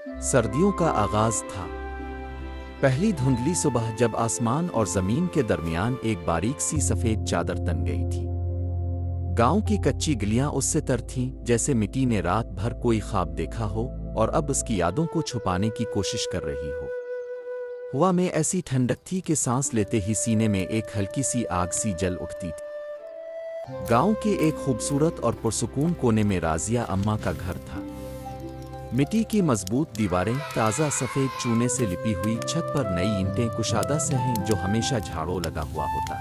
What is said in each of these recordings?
सर्दियों का आगाज था। पहली धुंधली सुबह जब आसमान और जमीन के दरमियान एक बारीक सी सफेद चादर तन गई थी। गांव की कच्ची गलियां उससे तर थीं जैसे मिट्टी ने रात भर कोई ख्वाब देखा हो और अब उसकी यादों को छुपाने की कोशिश कर रही हो। हवा में ऐसी ठंडक थी कि सांस लेते ही सीने में एक हल्की सी आग सी जल उठती थी। गांव के एक खूबसूरत और पुरसुकून कोने में राजिया अम्मा का घर था। मिट्टी की मजबूत दीवारें, ताज़ा सफ़ेद चूने से लिपी हुई छत पर नई ईंटें, कुशादा सहन जो हमेशा झाड़ों लगा हुआ होता।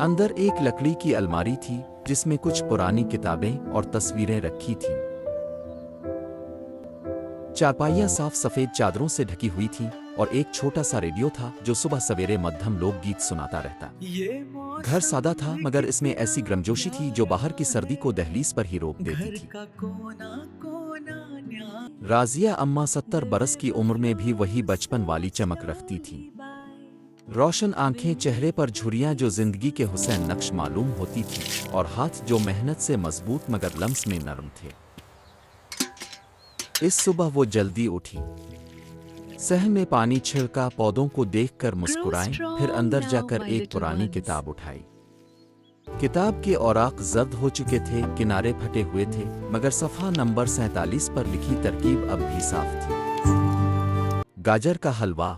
अंदर एक लकड़ी की अलमारी थी जिसमें कुछ पुरानी किताबें और तस्वीरें रखी थीं। चारपाइयाँ साफ सफ़ेद चादरों से ढकी हुई थीं और एक छोटा सा रेडियो था जो सुबह सवेरे मध्यम लोकगीत सुनाता रहता। घर सादा था मगर इसमें ऐसी गर्मजोशी थी जो बाहर की सर्दी को दहलीज पर ही रोक देती थी। राजिया अम्मा 70 बरस की उम्र में भी वही बचपन वाली चमक रखती थी। रोशन आंखें, चेहरे पर झुर्रियां जो जिंदगी के हुसैन नक्श मालूम होती थी और हाथ जो मेहनत से मजबूत मगर लम्स में नरम थे। इस सुबह वो जल्दी उठी, सहन में पानी छिड़का, पौधों को देखकर मुस्कुराई, फिर अंदर जाकर एक पुरानी किताब उठाई। किताब के औराक जर्द हो चुके थे, किनारे फटे हुए थे, मगर सफ़ा नंबर 47 पर लिखी तरकीब अब भी साफ थी। गाजर का हलवा।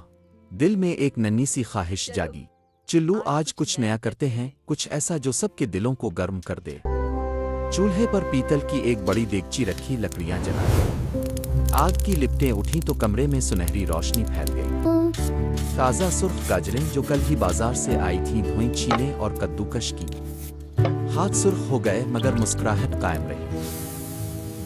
दिल में एक नन्ही सी ख्वाहिश जागी, चिल्लू आज कुछ नया करते हैं, कुछ ऐसा जो सबके दिलों को गर्म कर दे। चूल्हे पर पीतल की एक बड़ी देगची रखी, लकड़ियां जलाई। आग की लिपटें उठीं तो कमरे में सुनहरी रोशनी फैल गई। ताज़ा सुर्ख गाजरें जो कल ही बाजार से आई थीं धोई, छीले और कद्दूकश की। हाथ सुर्ख हो गए मगर मुस्कुराहट कायम रही।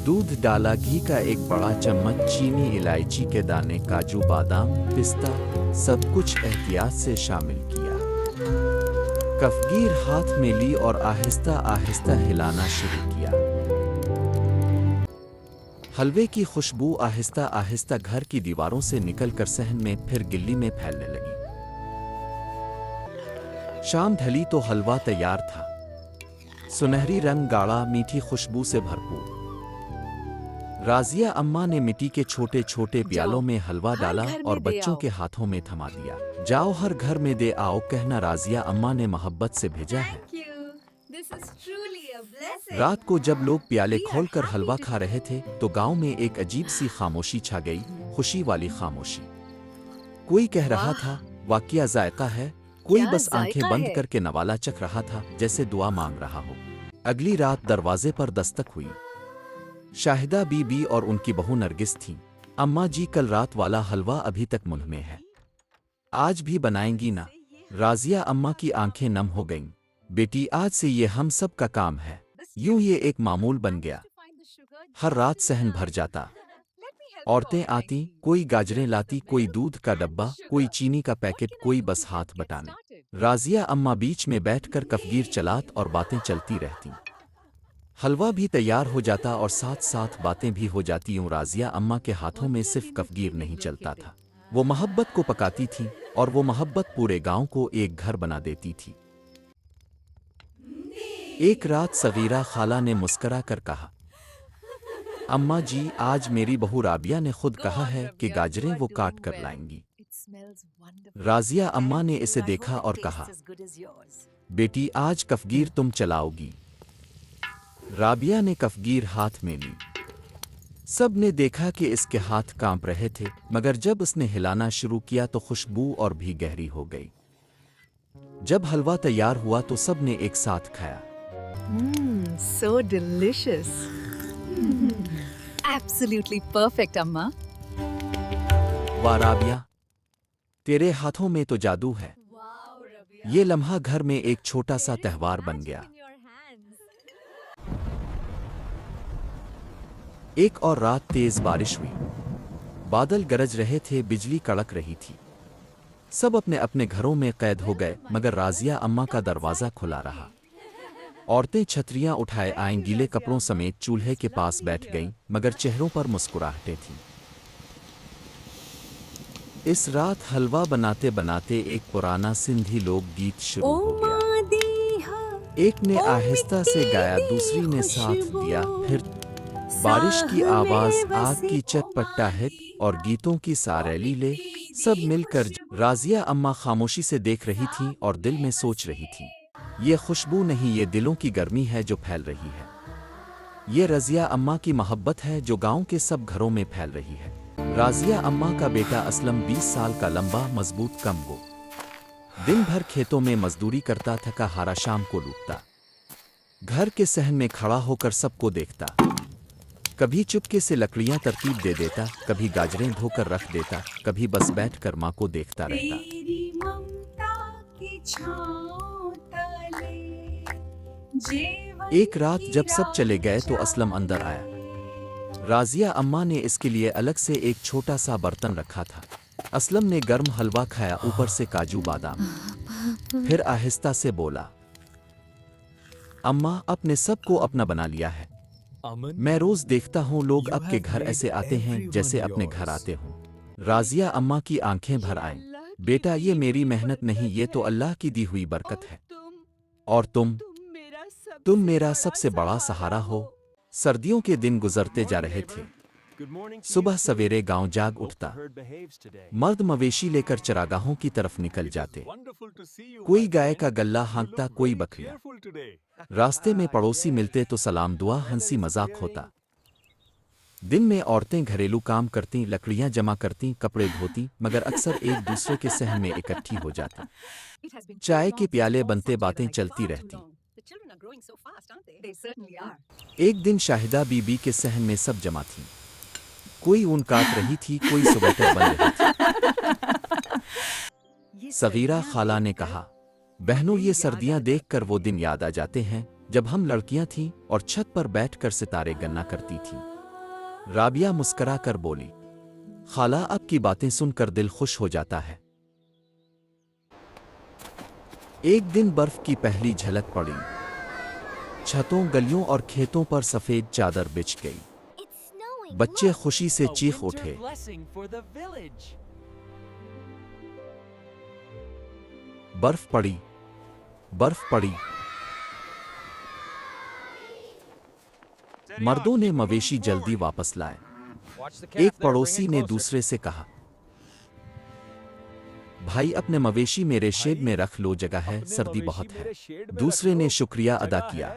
दूध डाला, घी का एक बड़ा चम्मच, चीनी, इलायची के दाने, काजू, बादाम, पिस्ता, सब कुछ एहतियात से शामिल किया। कफगीर हाथ में ली और आहिस्ता आहिस्ता हिलाना शुरू किया। हलवे की खुशबू आहिस्ता आहिस्ता घर की दीवारों से निकलकर सहन में, फिर गिल्ली में फैलने लगी। शाम ढली तो हलवा तैयार था, सुनहरी रंग, गाढ़ा, मीठी खुशबू से भरपूर। राजिया अम्मा ने मिट्टी के छोटे छोटे प्यालों में हलवा डाला और बच्चों के हाथों में थमा दिया। जाओ हर घर में दे आओ, कहना राजिया अम्मा ने मोहब्बत से भेजा है। रात को जब लोग प्याले खोलकर हलवा खा रहे थे तो गांव में एक अजीब सी खामोशी छा गई, खुशी वाली खामोशी। कोई कह रहा था वाकया जायका है, कोई बस आंखें बंद करके नवाला चख रहा था जैसे दुआ मांग रहा हो। अगली रात दरवाजे पर दस्तक हुई। शाहिदा बीबी और उनकी बहू नरगिस थीं। अम्मा जी, कल रात वाला हलवा अभी तक मुंह में है, आज भी बनाएंगी ना? राजिया अम्मा की आंखें नम हो गईं। बेटी, आज से ये हम सब का काम है। यूं ये एक मामूल बन गया। हर रात सहन भर जाता। औरतें आती, कोई गाजरें लाती, कोई दूध का डब्बा, कोई चीनी का पैकेट, कोई बस हाथ बटाने। राजिया अम्मा बीच में बैठकर कफगीर चलात और बातें चलती रहती। हलवा भी तैयार हो जाता और साथ साथ बातें भी हो जाती। यूं राजिया अम्मा के हाथों में सिर्फ कफगीर नहीं चलता था, वो मोहब्बत को पकाती थी और वो मोहब्बत पूरे गांव को एक घर बना देती थी। एक रात सगीरा खाला ने मुस्करा कर कहा, अम्मा जी, आज मेरी बहू राबिया ने खुद कहा है कि गाजरें वो काट कर लाएंगी। राजिया अम्मा ने इसे देखा और कहा, बेटी, आज कफगीर तुम चलाओगी। राबिया ने कफगीर हाथ में ली। सब ने देखा कि इसके हाथ कांप रहे थे, मगर जब उसने हिलाना शुरू किया तो खुशबू और भी गहरी हो गई। जब हलवा तैयार हुआ तो सब ने एक साथ खाया। So delicious. Absolutely perfect, अम्मा। वाह राबिया, तेरे हाथों में तो जादू है। ये लम्हा घर में एक छोटा सा त्योहार बन गया। एक और रात तेज बारिश हुई, बादल गरज रहे थे, बिजली कड़क रही थी। सब अपने अपने घरों में कैद हो गए मगर राजिया अम्मा का दरवाज़ा खुला रहा। औरतें छतरियां उठाए आईं, गीले कपड़ों समेत चूल्हे के पास बैठ गईं, मगर चेहरों पर मुस्कुराहटें थीं। इस रात हलवा बनाते बनाते एक पुराना सिंधी लोक गीत शुरू हो गया। एक ने आहिस्ता से गाया, दूसरी ने साथ दिया, फिर बारिश की आवाज, आग की चटपटाहट और गीतों की सारैली ले सब मिलकर राजिया अम्मा खामोशी से देख रही थीं और दिल में सोच रही थीं, ये खुशबू नहीं, ये दिलों की गर्मी है जो फैल रही है। ये रजिया अम्मा की मोहब्बत है जो गांव के सब घरों में फैल रही है। राजिया अम्मा का बेटा असलम 20 साल का, लंबा मजबूत कमगो, दिन भर खेतों में मजदूरी करता, थका हारा शाम को लूटता, घर के सहन में खड़ा होकर सबको देखता, कभी चुपके से लकड़ियां तरतीब दे देता, कभी गाजरें धोकर रख देता, कभी बस बैठकर माँ को देखता रहता। तेरी ममता की छाँव तले जीवन एक रात जब सब चले गए तो असलम अंदर आया। राजिया अम्मा ने इसके लिए अलग से एक छोटा सा बर्तन रखा था। असलम ने गर्म हलवा खाया, ऊपर से काजू बादाम, फिर आहिस्ता से बोला, अम्मा आपने सबको अपना बना लिया है। मैं रोज देखता हूँ लोग आपके घर ऐसे आते हैं जैसे अपने घर आते हों। राजिया अम्मा की आंखें भर आईं। बेटा ये मेरी मेहनत नहीं, ये तो अल्लाह की दी हुई बरकत है। और तुम मेरा सबसे बड़ा सहारा हो। सर्दियों के दिन गुजरते जा रहे थे। सुबह सवेरे गांव जाग उठता, मर्द मवेशी लेकर चरागाहों की तरफ निकल जाते। कोई गाय का गल्ला हाँकता, कोई बकरियां। रास्ते में पड़ोसी मिलते तो सलाम दुआ, हंसी मजाक होता। दिन में औरतें घरेलू काम करती, लकड़ियां जमा करती, कपड़े धोती, मगर अक्सर एक दूसरे के सहन में इकट्ठी हो जाती। चाय के प्याले बनते, बातें चलती रहती। एक दिन शाहिदा बीबी के सहन में सब जमा थीं। कोई ऊन काट रही थी, कोई स्वेटर बन रही थी। सगीरा खाला ने कहा, बहनों ये सर्दियां देखकर वो दिन याद आ जाते हैं जब हम लड़कियां थीं और छत पर बैठकर सितारे गन्ना करती थीं। राबिया मुस्करा कर बोली, खाला आपकी बातें सुनकर दिल खुश हो जाता है। एक दिन बर्फ की पहली झलक पड़ी। छतों, गलियों और खेतों पर सफेद चादर बिछ गई। बच्चे खुशी से चीख उठे। बर्फ पड़ी, बर्फ पड़ी। मर्दों ने मवेशी जल्दी वापस लाए। एक पड़ोसी ने दूसरे से कहा, भाई अपने मवेशी मेरे शेड में रख लो, जगह है, सर्दी बहुत है। दूसरे ने शुक्रिया अदा किया।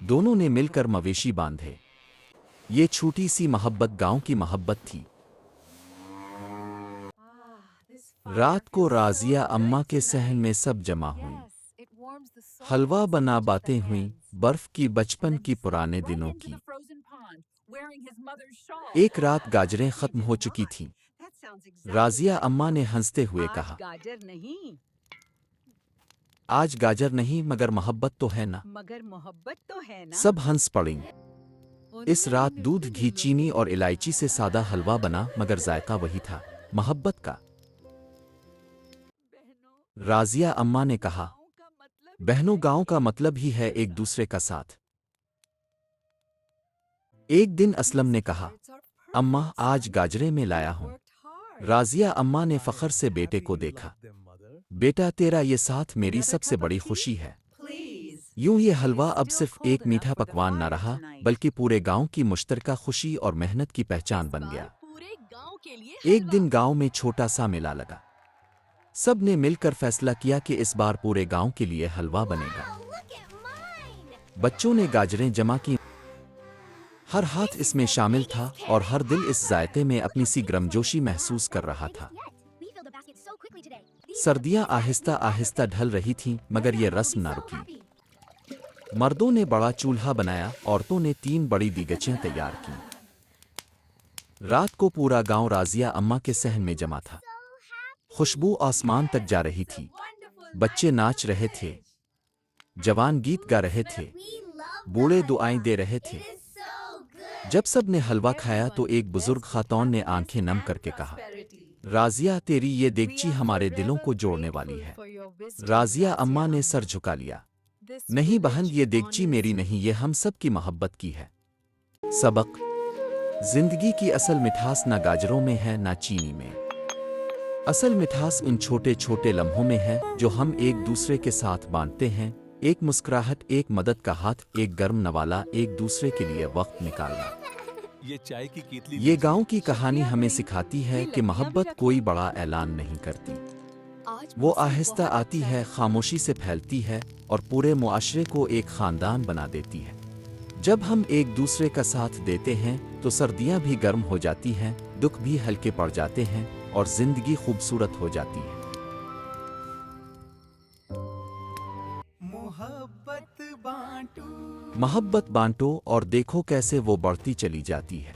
दोनों ने मिलकर मवेशी बांधे। ये छोटी सी मोहब्बत गांव की मोहब्बत थी। रात को राजिया अम्मा के सहन में सब जमा हुई। हलवा बना, बातें हुई, बर्फ की, बचपन की, पुराने दिनों की। एक रात गाजरें खत्म हो चुकी थीं। राजिया अम्मा ने हंसते हुए कहा, आज गाजर नहीं मगर मोहब्बत तो है ना। सब हंस पड़ीं। इस रात दूध, घी, चीनी और इलायची से सादा हलवा बना, मगर जायका वही था, मोहब्बत का। राजिया अम्मा ने कहा, बहनों गांव का मतलब ही है एक दूसरे का साथ। एक दिन असलम ने कहा, अम्मा आज गाजरे में लाया हूं। राजिया अम्मा ने फख्र से बेटे को देखा। बेटा तेरा ये साथ मेरी सबसे बड़ी खुशी है। यूं ये हलवा अब सिर्फ एक मीठा पकवान न रहा, बल्कि पूरे गांव की मुश्तरका खुशी और मेहनत की पहचान बन गया। एक दिन गांव में छोटा सा मेला लगा। सब ने मिलकर फैसला किया कि इस बार पूरे गांव के लिए हलवा बनेगा। बच्चों ने गाजरें जमा की। हर हाथ इसमें शामिल था और हर दिल इस जायके में अपनी सी गर्मजोशी महसूस कर रहा था। सर्दियां आहिस्ता आहिस्ता ढल रही थीं, मगर ये रस्म ना रुकी। मर्दों ने बड़ा चूल्हा बनाया, औरतों ने 3 बड़ी दीगचियां तैयार की। रात को पूरा गांव राजिया अम्मा के सहन में जमा था। खुशबू आसमान तक जा रही थी। बच्चे नाच रहे थे, जवान गीत गा रहे थे, बूढ़े दुआएं दे रहे थे। जब सब ने हलवा खाया तो एक बुजुर्ग खातून ने आंखें नम करके कहा, राजिया तेरी ये देगची हमारे दिलों को जोड़ने वाली है। राजिया अम्मा ने सर झुका लिया। नहीं बहन, ये देगची मेरी नहीं, ये हम सब की मोहब्बत की है। सबक, जिंदगी की असल मिठास ना गाजरों में है ना चीनी में। असल मिठास उन छोटे छोटे लम्हों में है जो हम एक दूसरे के साथ बांटते हैं। एक मुस्कुराहट, एक मदद का हाथ, एक गर्म नवाला, एक दूसरे के लिए वक्त निकालना। ये चाय की केतली ये गांव की कहानी हमें सिखाती है कि मोहब्बत कोई बड़ा ऐलान नहीं करती। वो आहिस्ता आती है, खामोशी से फैलती है और पूरे मुआशरे को एक खानदान बना देती है। जब हम एक दूसरे का साथ देते हैं तो सर्दियां भी गर्म हो जाती हैं, दुख भी हल्के पड़ जाते हैं और जिंदगी खूबसूरत हो जाती है। मोहब्बत बांटो। मोहब्बत बांटो और देखो कैसे वो बढ़ती चली जाती है।